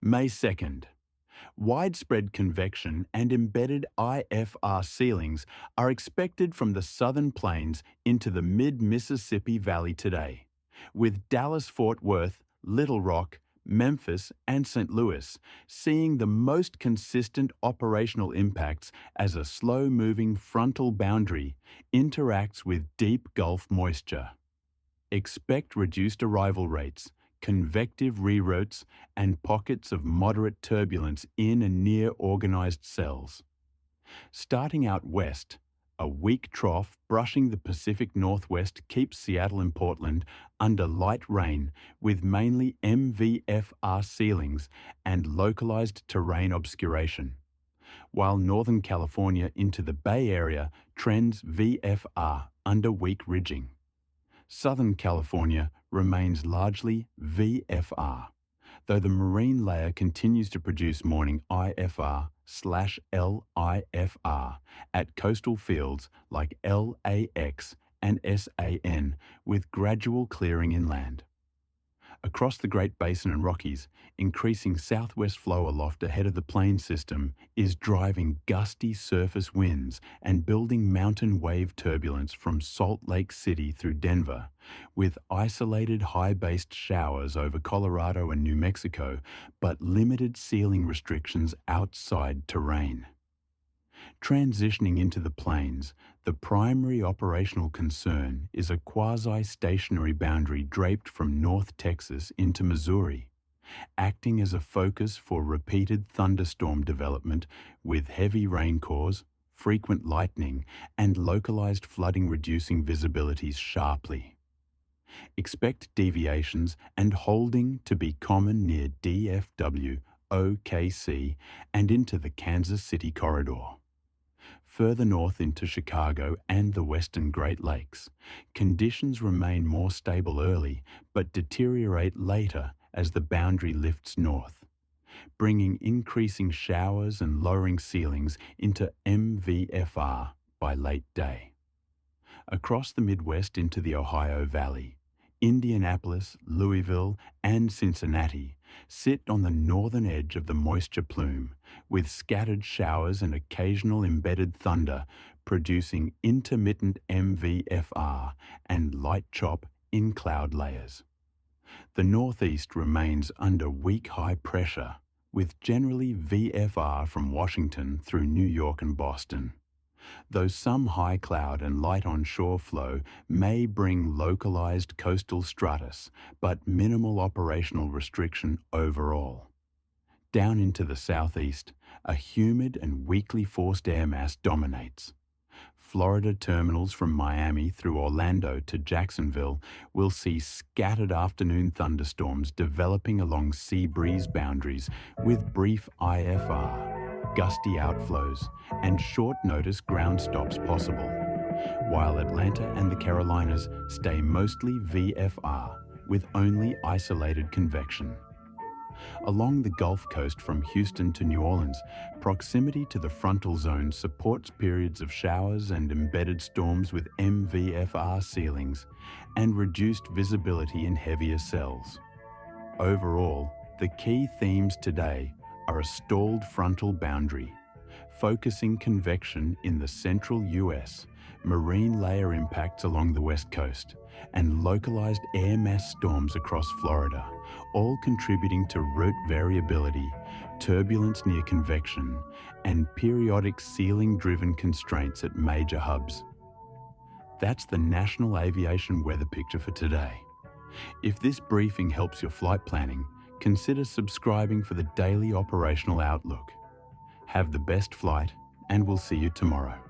May 2nd. Widespread convection and embedded IFR ceilings are expected from the southern plains into the mid-Mississippi Valley today, with Dallas-Fort Worth, Little Rock, Memphis, and St. Louis seeing the most consistent operational impacts as a slow-moving frontal boundary interacts with deep Gulf moisture. Expect reduced arrival rates, convective reroutes, and pockets of moderate turbulence in and near organized cells. Starting out west, a weak trough brushing the Pacific Northwest keeps Seattle and Portland under light rain with mainly MVFR ceilings and localized terrain obscuration, while Northern California into the Bay Area trends VFR under weak ridging. Southern California remains largely VFR, though the marine layer continues to produce morning IFR/LIFR at coastal fields like LAX and SAN, with gradual clearing inland. Across the Great Basin and Rockies, increasing southwest flow aloft ahead of the plain system is driving gusty surface winds and building mountain wave turbulence from Salt Lake City through Denver, with isolated high-based showers over Colorado and New Mexico, but limited ceiling restrictions outside terrain. Transitioning into the plains, the primary operational concern is a quasi-stationary boundary draped from North Texas into Missouri, acting as a focus for repeated thunderstorm development with heavy rain cores, frequent lightning, and localized flooding reducing visibilities sharply. Expect deviations and holding to be common near DFW, OKC, and into the Kansas City corridor. Further north into Chicago and the western Great Lakes, conditions remain more stable early but deteriorate later as the boundary lifts north, bringing increasing showers and lowering ceilings into MVFR by late day. Across the Midwest into the Ohio Valley, Indianapolis, Louisville, and Cincinnati sit on the northern edge of the moisture plume, with scattered showers and occasional embedded thunder producing intermittent MVFR and light chop in cloud layers. The Northeast remains under weak high pressure, with generally VFR from Washington through New York and Boston, though some high cloud and light onshore flow may bring localized coastal stratus, but minimal operational restriction overall. Down into the southeast, a humid and weakly forced air mass dominates. Florida terminals from Miami through Orlando to Jacksonville will see scattered afternoon thunderstorms developing along sea breeze boundaries with brief IFR, gusty outflows, and short-notice ground stops possible, while Atlanta and the Carolinas stay mostly VFR with only isolated convection. Along the Gulf Coast from Houston to New Orleans, proximity to the frontal zone supports periods of showers and embedded storms with MVFR ceilings and reduced visibility in heavier cells. Overall, the key themes today are a stalled frontal boundary, focusing convection in the central US, marine layer impacts along the west coast, and localized air mass storms across Florida, all contributing to route variability, turbulence near convection, and periodic ceiling-driven constraints at major hubs. That's the National Aviation weather picture for today. If this briefing helps your flight planning, consider subscribing for the daily operational outlook. Have the best flight, and we'll see you tomorrow.